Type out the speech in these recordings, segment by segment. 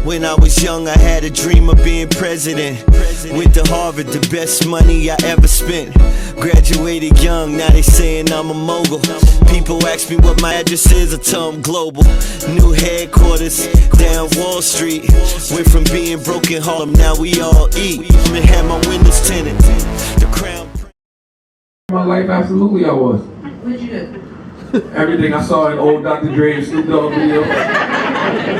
When I was young, I had a dream of being president. Went to Harvard, the best money I ever spent. Graduated young, now they saying I'm a mogul. People ask me what my address is, I tell them global. New headquarters down Wall Street. Went from being broke in Harlem, now we all eat. And had my windows tinted. The crown. My life, absolutely I was. What'd you do? Everything I saw in old Dr. Dre and Snoop Dogg videos.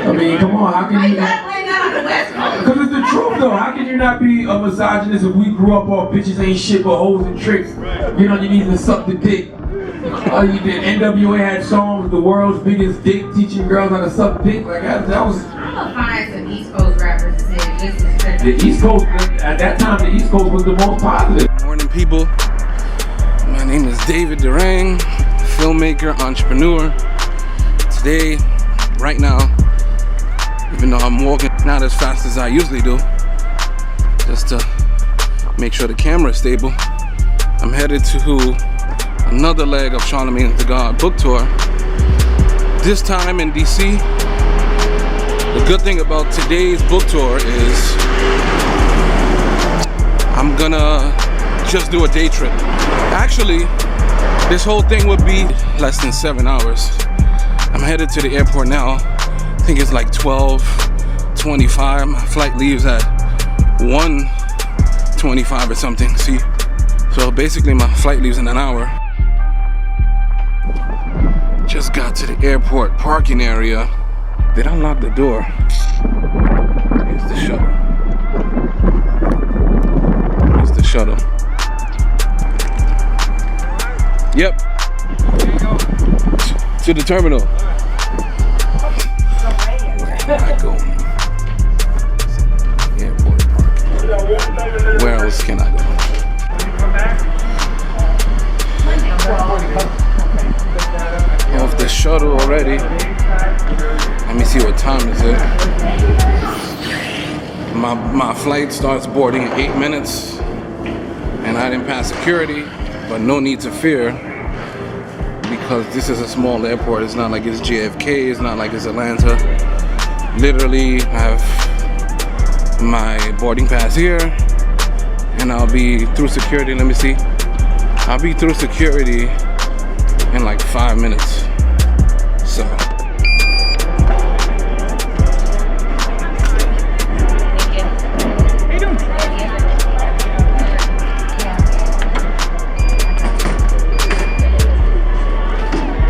I mean, come on, how can you... Because it's the truth though, how can you not be a misogynist if we grew up all bitches ain't shit but hoes and tricks? You know, you need to suck the dick. You did. NWA had songs, the world's biggest dick, teaching girls how to suck dick. Like that was... I'm gonna find some East Coast rappers that said just as strict. The East Coast, at that time, the East Coast was the most positive. Morning, people. My name is David Darang, filmmaker, entrepreneur. Today, right now, even though I'm walking not as fast as I usually do, just to make sure the camera is stable, I'm headed to another leg of CThaGod book tour, this time in DC. The good thing about today's book tour is I'm gonna just do a day trip. Actually, this whole thing would be less than 7 hours. I'm headed to the airport now. I think it's like 12:25. My flight leaves at 1:25 or something. See? So basically my flight leaves in an hour. Just got to the airport parking area. Did I lock the door? Here's the shuttle. Here's the shuttle. Yep. To the terminal. Where am I going? Airport parking. Where else can I go? Off the shuttle already. Let me see what time is it. My flight starts boarding in 8 minutes, and I didn't pass security, but no need to fear because this is a small airport. It's not like it's JFK, it's not like it's Atlanta. Literally, I have my boarding pass here, and I'll be through security. Let me see. I'll be through security in like 5 minutes. So.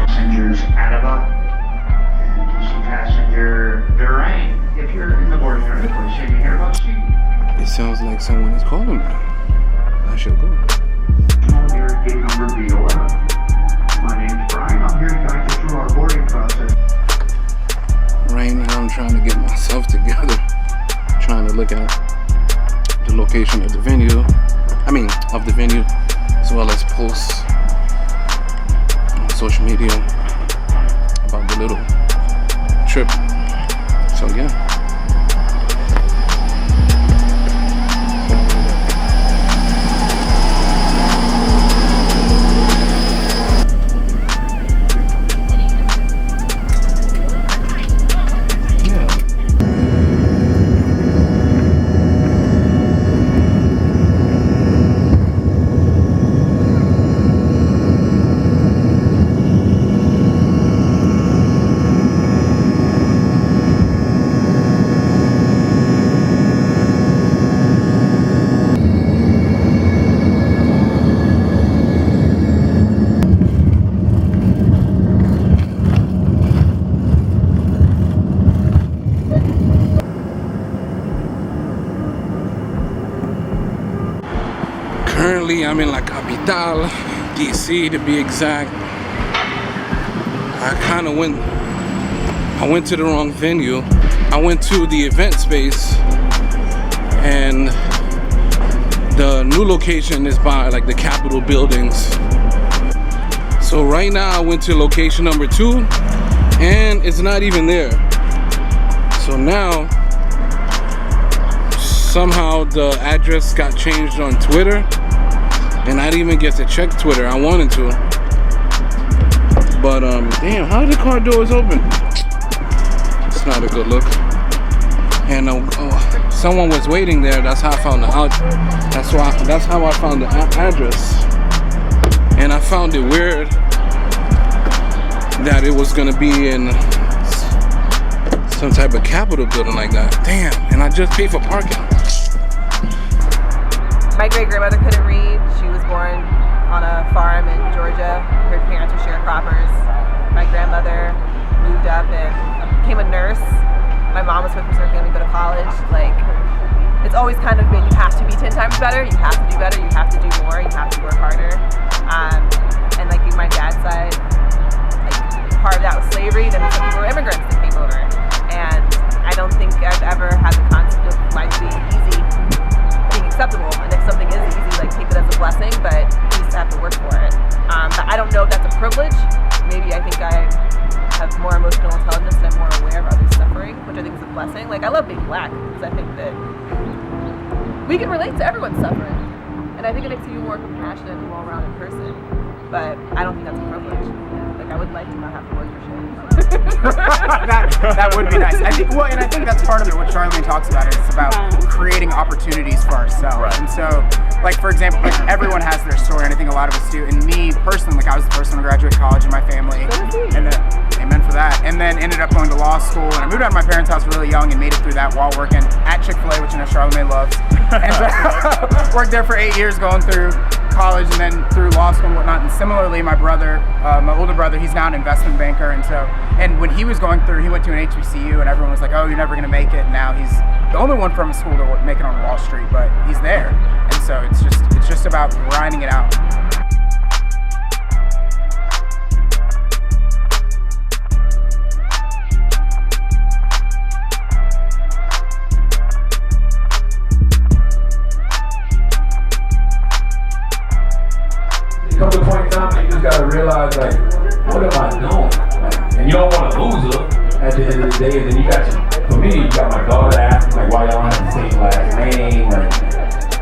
Passengers Adaba and DC passenger Darang. If you're in the boarding area, please say your airbus seat. It sounds like someone is calling me. I should go. Your gate number B11. My name's Brian. I'm here to guide you through our boarding process. Right now I'm trying to get myself together. Trying to look at the location of the venue. Of the venue, as well as posts on social media about the little trip. So yeah. Currently, I'm in La Capital, DC to be exact. I went to the wrong venue. I went to the event space, and the new location is by like the Capitol buildings. So right now I went to location number 2, and it's not even there. So now, somehow the address got changed on Twitter, and I didn't even get to check Twitter. I wanted to, but damn, how did the car doors open? It's not a good look. and someone was waiting there. That's how I found the house. That's how I found the address. And I found it weird that it was gonna be in some type of Capitol building like that. Damn, and I just paid for parking. My great-grandmother couldn't read. She was born on a farm in Georgia. Her parents were sharecroppers. My grandmother moved up and became a nurse. My mom was supposed to her family go to college. Like, it's always kind of been, you have to be 10 times better, you have to do better, you have to do more, you have to work harder. And like my dad's side, like part of that was slavery, then some people were immigrants that came over. And I don't think I've ever had the concept of life being easy, being acceptable. And if something is easy, like take it as a blessing, but you just have to work for it. But I don't know if that's a privilege. Maybe I think I have more emotional intelligence and I'm more aware of others' suffering, which I think is a blessing. Like, I love being black because I think that we can relate to everyone's suffering. And I think it makes you a more compassionate and well-rounded person. But I don't think that's a privilege. Like, I would like to not have to work for shit. that would be nice. I think that's part of it. What Charlamagne talks about is it's about creating opportunities for ourselves. Right. And so, like for example, like everyone has their story, and I think a lot of us do. And me personally, like I was the first one to graduate college in my family, and then amen for that. And then ended up going to law school, and I moved out of my parents' house really young and made it through that while working at Chick-fil-A, which I know Charlamagne loves. And so, worked there for 8 years, going through college and then through law school and whatnot. And similarly, my brother, my older brother, he's now an investment banker, and when he was going through, he went to an HBCU, and everyone was like, "Oh, you're never gonna make it." And now he's the only one from his school to make it on Wall Street, but he's there, and so it's just about grinding it out. Come to a point in time, you just gotta realize, like, what am I doing? Like, and you don't want to lose her at the end of the day. And then for me, you got my daughter asking, like, why y'all have the same last name? Like,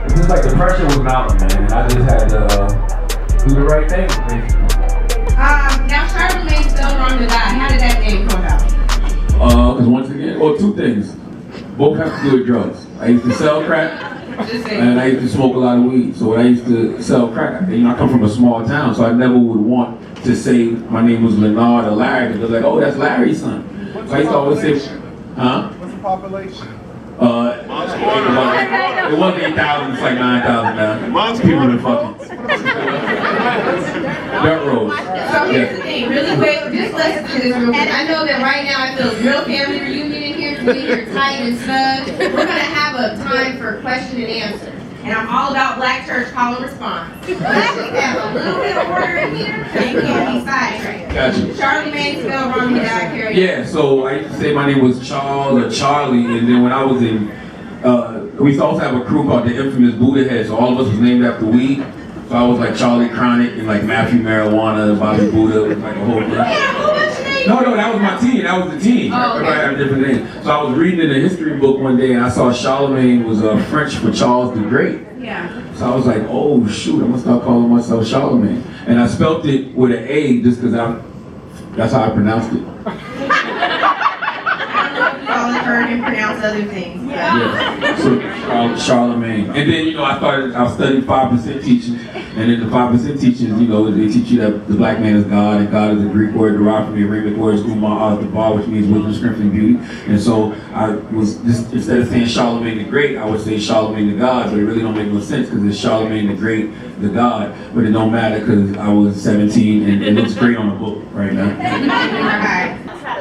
it's just like the pressure was mounting, man. And I just had to do the right thing, basically. Now Charlamagne spelled wrong to God. How did that name come about? Because once again, two things. Both have to do with drugs. I used to sell crack. And I used to smoke a lot of weed. So when I used to sell crack, I come from a small town, so I never would want to say my name was Leonard or Larry, because they're like, oh, that's Larry's son. So I used to always say, huh? What's the population? It wasn't 8,000, it's like 9,000 now. People been fucking. Dirt roads. So here's the thing, really quick, just listen to this real quick. I know that right now I feel real family reunion in here, because we're tight and snug. We're gonna have a time for question and answer. And I'm all about black church call and response. Let's just have a little bit of order in here, and you can't be sidetracked. Gotcha. Charlamagne spelled wrong to God, carry on. Yeah, so I used to say my name was Charles or Charlie, and then when I was in, we used to also have a crew called the infamous Buddha Head, so all of us was named after weed. So I was like Charlie Chronic and like Matthew Marijuana, Bobby Buddha, was like a whole thing. No, that was my team. That was the team. Oh, okay. Everybody had a different name. So I was reading in a history book one day and I saw Charlamagne was French for Charles the Great. Yeah. So I was like, oh shoot, I'm gonna start calling myself Charlamagne. And I spelt it with an A just because that's how I pronounced it. All heard him pronounce other things. Yeah. So Charlamagne. And then, I studied 5% teachings. And in the 5% teachings, they teach you that the black man is God, and God is a Greek word derived from the Arabic word Umar, the bar, which means wisdom, strength, and beauty. And so I was just, instead of saying Charlamagne the Great, I would say Charlamagne the God, but it really don't make no sense because it's Charlamagne the Great, the God. But it don't matter because I was 17 and it looks great on the book right now.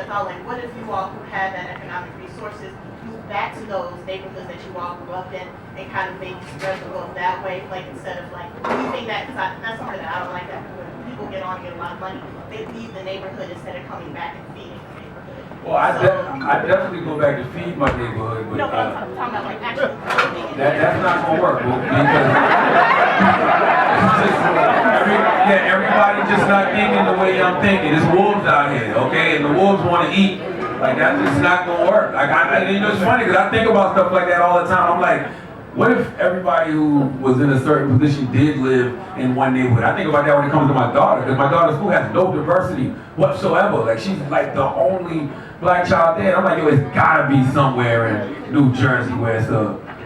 Like, what if you all who had that economic resources move back to those neighborhoods that you all grew up in and kind of maybe spread the wealth that way, like instead of like leaving that, because that's part of that, I don't like that when people get on and get a lot of money, they leave the neighborhood instead of coming back and feeding the neighborhood. Well, I definitely go back to feed my neighborhood, but No, but I'm talking about like actually building it. that's not gonna work because everybody just not thinking the way I'm thinking. There's wolves out here, okay, and the wolves want to eat. Like that's just not gonna work. Like it's funny because I think about stuff like that all the time. I'm like, what if everybody who was in a certain position did live in one neighborhood? I think about that when it comes to my daughter, because my daughter's school has no diversity whatsoever. Like she's like the only Black Child Dead. I'm like, yo, it's gotta be somewhere in New Jersey where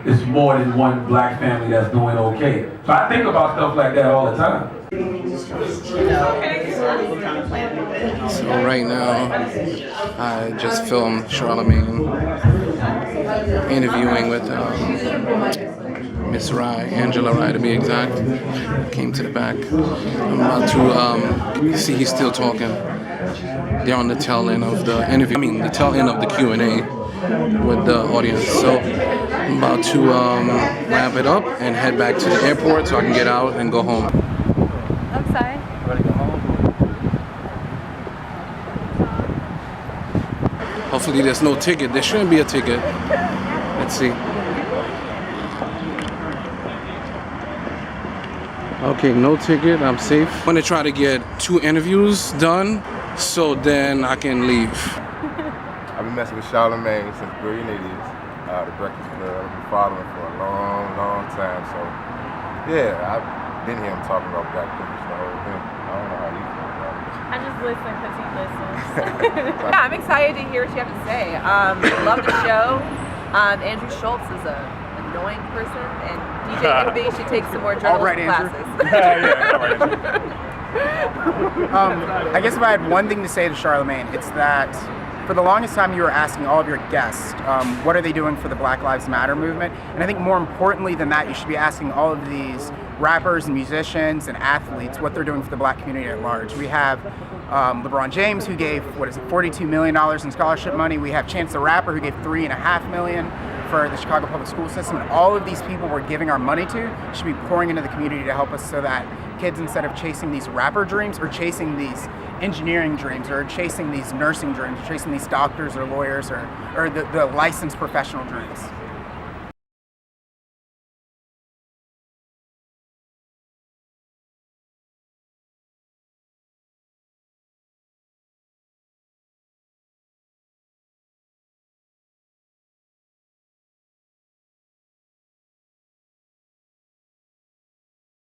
it's more than one black family that's doing okay. So I think about stuff like that all the time. So right now, I just filmed Charlemagne interviewing with Miss Rye, Angela Rye to be exact. Came to the back. I'm about to see he's still talking. They're on the tail end of the interview. I mean, the tail end of the Q&A with the audience. So I'm about to wrap it up and head back to the airport so I can get out and go home. Outside. Ready to go home? Hopefully there's no ticket. There shouldn't be a ticket. Let's see. Okay, no ticket. I'm safe. I'm gonna try to get 2 interviews done so then I can leave. I've been messing with Charlemagne since Brilliant Idiots, the Breakfast Club. I've been following for a long, long time. So, yeah, I've been here. I'm talking about black privilege the whole thing. I don't know how you feel about it. I just listen because he listens. Yeah, I'm excited to hear what you have to say. Love the show. Andrew Schultz is an annoying person, and DJ Envy should take some more journalism classes. I guess if I had one thing to say to Charlemagne, it's that for the longest time you were asking all of your guests, what are they doing for the Black Lives Matter movement? And I think more importantly than that, you should be asking all of these rappers and musicians and athletes what they're doing for the black community at large. We have LeBron James, who gave, $42 million in scholarship money. We have Chance the Rapper, who gave $3.5 million for the Chicago public school system. And all of these people we're giving our money to should be pouring into the community to help us so that kids, instead of chasing these rapper dreams or chasing these engineering dreams or chasing these nursing dreams or chasing these doctors or lawyers or the licensed professional dreams.